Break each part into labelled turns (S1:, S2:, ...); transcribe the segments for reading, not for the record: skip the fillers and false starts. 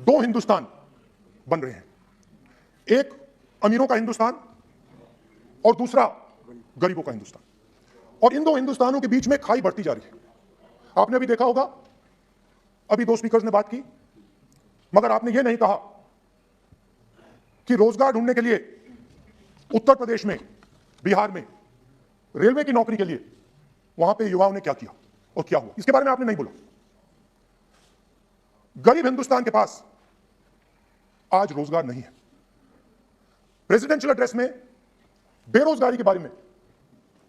S1: दो हिंदुस्तान बन रहे हैं, एक अमीरों का हिंदुस्तान और दूसरा गरीबों का हिंदुस्तान। और इन दो हिंदुस्तानों के बीच में खाई बढ़ती जा रही है। आपने अभी देखा होगा, अभी दो स्पीकर्स ने बात की, मगर आपने यह नहीं कहा कि रोजगार ढूंढने के लिए उत्तर प्रदेश में, बिहार में रेलवे की नौकरी के लिए वहां पे युवाओं ने क्या किया और क्या हुआ, इसके बारे में आपने नहीं बोला। गरीब हिंदुस्तान के पास आज रोजगार नहीं है। प्रेसिडेंशियल एड्रेस में बेरोजगारी के बारे में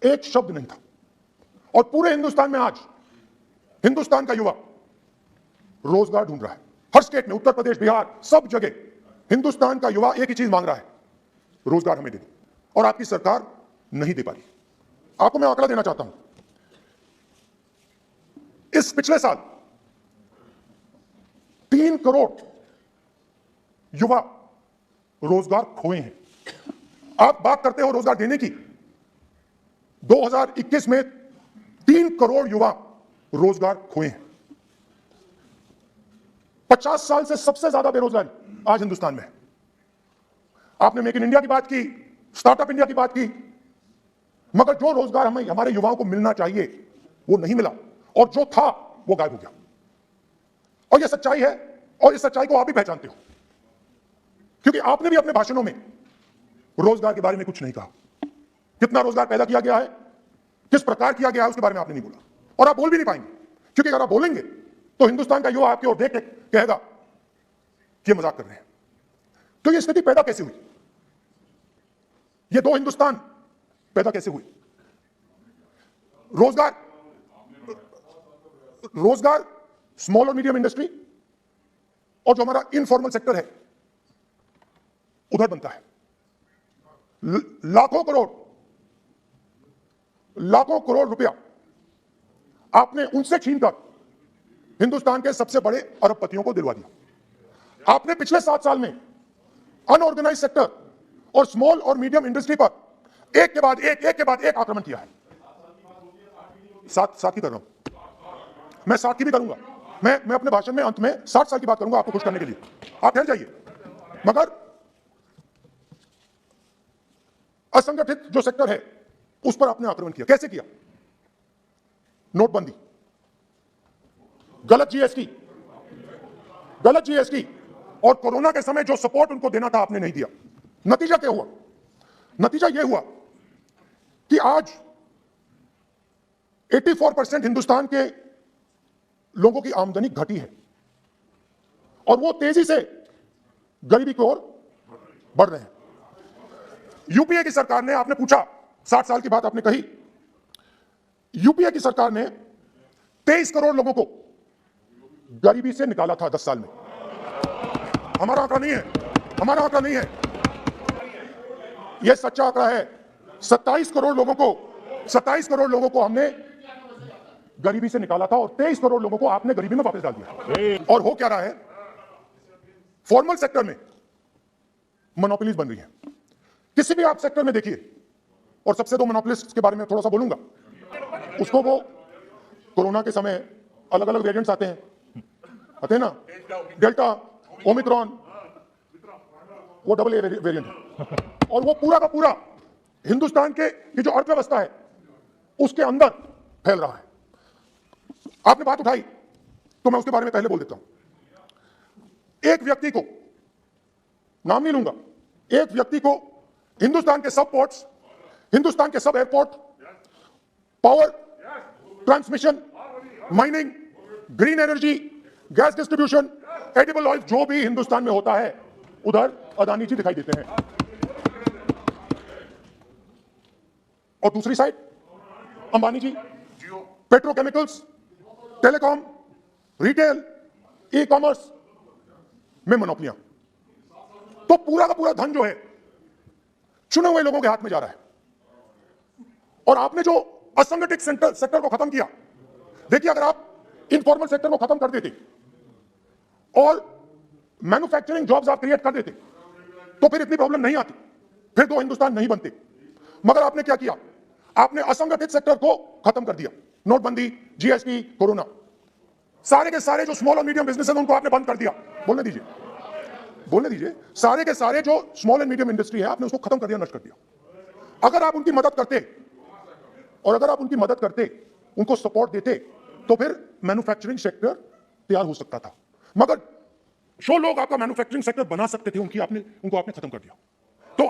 S1: एक शब्द नहीं था। और पूरे हिंदुस्तान में आज हिंदुस्तान का युवा रोजगार ढूंढ रहा है। हर स्टेट में, उत्तर प्रदेश, बिहार, सब जगह हिंदुस्तान का युवा एक ही चीज मांग रहा है, रोजगार हमें दे दो। और आपकी सरकार नहीं दे पा रही। आपको मैं आंकड़ा देना चाहता हूं। इस पिछले साल 3 करोड़ युवा रोजगार खोए हैं। आप बात करते हो रोजगार देने की, 2021 में 3 करोड़ युवा रोजगार खोए हैं। 50 साल से सबसे ज्यादा बेरोजगारी आज हिंदुस्तान में है। आपने मेक इन इंडिया की बात की, स्टार्टअप इंडिया की बात की, मगर जो रोजगार हमें, हमारे युवाओं को मिलना चाहिए वो नहीं मिला, और जो था वो गायब हो गया। और यह सच्चाई है, और इस सच्चाई को आप भी पहचानते हो, क्योंकि आपने भी अपने भाषणों में रोजगार के बारे में कुछ नहीं कहा। कितना रोजगार पैदा किया गया है, किस प्रकार किया गया है, उसके बारे में आपने नहीं बोला। और आप बोल भी नहीं पाएंगे, क्योंकि अगर आप बोलेंगे तो हिंदुस्तान का युवा आपकी ओर देख के कहेगा कि मजाक कर रहे हैं। तो यह स्थिति पैदा कैसे हुई? ये दो हिंदुस्तान पैदा कैसे हुए? रोजगार स्मॉल और मीडियम इंडस्ट्री और जो हमारा इनफॉर्मल सेक्टर है उधर बनता है। लाखों करोड़ रुपया आपने उनसे छीनकर हिंदुस्तान के सबसे बड़े अरबपतियों को दिलवा दिया। आपने पिछले 7 साल में अनऑर्गेनाइज सेक्टर और स्मॉल और मीडियम इंडस्ट्री पर एक के बाद एक आक्रमण किया है। सात की कर रहा हूं मैं, 7 की भी करूंगा मैं अपने भाषण में अंत में 60 साल की बात करूंगा आपको खुश करने के लिए। आप ठहर जाइए। मगर असंगठित जो सेक्टर है उस पर आपने आक्रमण किया। कैसे किया? नोटबंदी, गलत जीएसटी और कोरोना के समय जो सपोर्ट उनको देना था आपने नहीं दिया। नतीजा क्या हुआ? नतीजा यह हुआ कि आज 84% हिंदुस्तान के लोगों की आमदनी घटी है और वो तेजी से गरीबी की ओर बढ़ रहे हैं। यूपीए की सरकार ने, आपने पूछा 60 साल की बात आपने कही, यूपीए की सरकार ने 23 करोड़ लोगों को गरीबी से निकाला था 10 साल में। हमारा आंकड़ा नहीं है, यह सच्चा आंकड़ा है। 27 करोड़ लोगों को हमने गरीबी से निकाला था और 23 करोड़ लोगों को आपने गरीबी में वापस डाल दिया। और हो क्या रहा है? फॉर्मल सेक्टर में मोनोपोलीज बन रही है। किसी भी आप सेक्टर में देखिए, और सबसे दो मोनोपोलिस्ट के बारे में थोड़ा सा बोलूंगा। उसको वो कोरोना के समय अलग अलग वेरिएंट्स आते हैं ना, डेल्टा, ओमिक्रॉन, वो डबल ए वेरिएंट है। और वो पूरा का पूरा हिंदुस्तान के जो अर्थव्यवस्था है उसके अंदर फैल रहा है। आपने बात उठाई तो मैं उसके बारे में पहले बोल देता हूं। एक व्यक्ति को, नाम नहीं लूंगा, एक व्यक्ति को हिंदुस्तान के सब पोर्ट्स, हिंदुस्तान के सब airport, power transmission, mining, green energy, gas distribution, edible oil, जो भी हिंदुस्तान में होता है उधर अदानी जी दिखाई देते हैं। और दूसरी side Ambani ji, petrochemicals, telecom, retail, e commerce में मोनोपोलियां। तो पूरा का पूरा धन जो है चुने हुए लोगों के हाथ में जा रहा है। और आपने जो असंगठित सेक्टर को खत्म किया, देखिए अगर आप इनफॉर्मल सेक्टर को खत्म कर देते और मैन्युफैक्चरिंग जॉब्स आप क्रिएट कर देते तो फिर इतनी प्रॉब्लम नहीं आती, फिर दो हिंदुस्तान नहीं बनते। मगर आपने क्या किया? आपने असंगठित सेक्टर को खत्म कर दिया। नोटबंदी, जीएसटी, कोरोना। सारे के सारे जो स्मॉल और मीडियम बिजनेस है उनको आपने बंद कर दिया। बोलने दीजिए। सारे के सारे जो स्मॉल एंड मीडियम इंडस्ट्री है आपने उसको खत्म कर दिया, नष्ट कर दिया। अगर आप उनकी मदद करते उनको सपोर्ट देते तो फिर मैन्युफैक्चरिंग सेक्टर तैयार हो सकता था, मगर जो लोग आपका मैन्युफैक्चरिंग सेक्टर बना सकते थे उनको आपने खत्म कर दिया। तो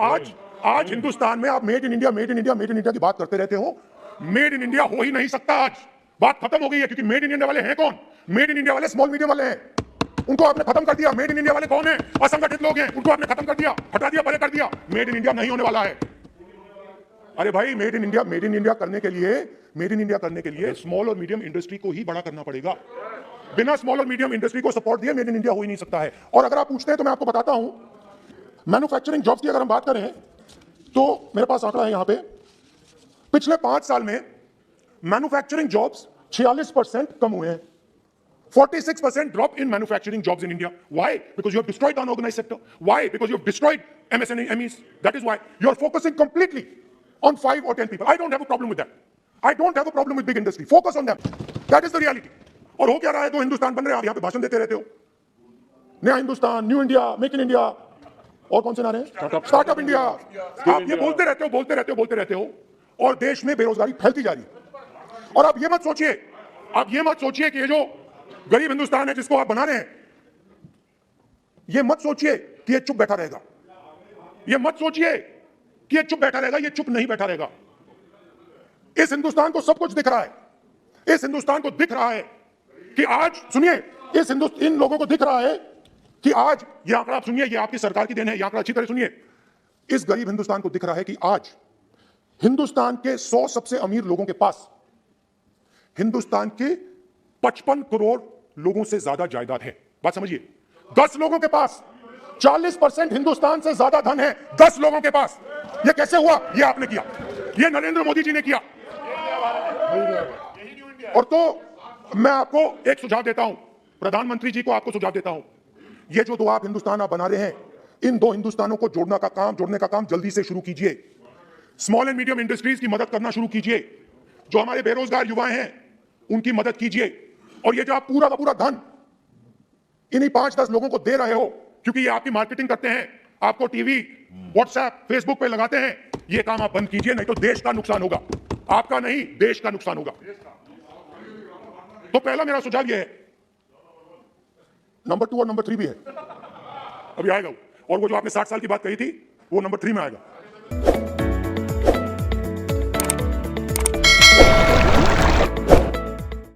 S1: आज हिंदुस्तान में आप मेड इन इंडिया की बात करते रहते हो। मेड इन इंडिया हो ही नहीं सकता। आज बात खत्म हो गई है, क्योंकि मेड इन इंडिया वाले हैं कौन? मेड इन इंडिया वाले स्मॉल मीडियम वाले हैं, उनको आपने खत्म कर दिया। मेड इन इंडिया वाले कौन है? असंगठित लोग हैं, उनको आपने खत्म कर दिया, हटा दिया, परे कर दिया। मेड इन इंडिया नहीं होने वाला है। अरे भाई, मेड इन इंडिया करने के लिए स्मॉल और मीडियम इंडस्ट्री को ही बड़ा करना पड़ेगा। बिना स्मॉल और मीडियम इंडस्ट्री को सपोर्ट दिए मेड इन इंडिया हो ही नहीं सकता है। और अगर आप पूछते हैं तो मैं आपको बताता हूं, मैन्युफैक्चरिंग जॉब्स की अगर हम बात करें तो मेरे पास आंकड़ा है यहां पे, पिछले 5 साल में मैन्युफैक्चरिंग जॉब्स 46% कम हुए हैं। 46% drop in manufacturing jobs in India. Why? Because you have destroyed the unorganized sector. Why? Because you have destroyed MSMEs. That is why you are focusing completely on 5 or 10 people. I don't have a problem with that. I don't have a problem with big industry. Focus on them. That is the reality. और हो क्या रहा है? तो हिंदुस्तान बन रहे हैं, आप यहाँ पे भाषण देते रहते हो, नया Hindustan, new India, make in India, और कौन से नारे हैं? Startup India. आप ये बोलते रहते हो और देश में बेरोजगारी फैलती जा रही है। और आप ये मत सोचिए कि ये जो गरीब हिंदुस्तान है जिसको आप बना रहे हैं, ये मत सोचिए कि ये चुप बैठा रहेगा। ये चुप नहीं बैठा रहेगा। इस हिंदुस्तान को सब कुछ दिख रहा है। इस हिंदुस्तान को दिख रहा है कि आज, सुनिए, इन लोगों को दिख रहा है कि आज, ये आंकड़ा आप सुनिए, ये आपकी सरकार की देन है, ये आंकड़ा अच्छी तरह सुनिए। इस गरीब हिंदुस्तान को दिख रहा है कि आज हिंदुस्तान के 100 सबसे अमीर लोगों के पास हिंदुस्तान के 55 करोड़ लोगों से ज्यादा जायदाद है। बात समझिए, 10 लोगों के पास 40% हिंदुस्तान से ज्यादा धन है। 10 लोगों के पास। ये कैसे हुआ? ये आपने किया, ये नरेंद्र मोदी जी ने किया। और तो मैं आपको एक सुझाव देता हूं, प्रधानमंत्री जी को आपको सुझाव देता हूं, ये जो 2 आप हिंदुस्तान आप बना रहे हैं, इन 2 हिंदुस्तानों को जोड़ने का काम जल्दी से शुरू कीजिए। स्मॉल एंड मीडियम इंडस्ट्रीज की मदद करना शुरू कीजिए। जो हमारे बेरोजगार युवा हैं उनकी मदद कीजिए। और ये जो आप पूरा का पूरा धन इन्हीं 5-10 लोगों को दे रहे हो, क्योंकि ये आपकी मार्केटिंग करते हैं, आपको टीवी, व्हाट्सएप, फेसबुक पे लगाते हैं, ये काम आप बंद कीजिए, नहीं तो देश का नुकसान होगा। आपका नहीं, देश का नुकसान होगा। तो पहला मेरा सुझाव ये है। नंबर 2 और नंबर 3 भी है, अभी आएगा वो। और वो जो आपने 60 साल की बात कही थी, वो नंबर 3 में आएगा।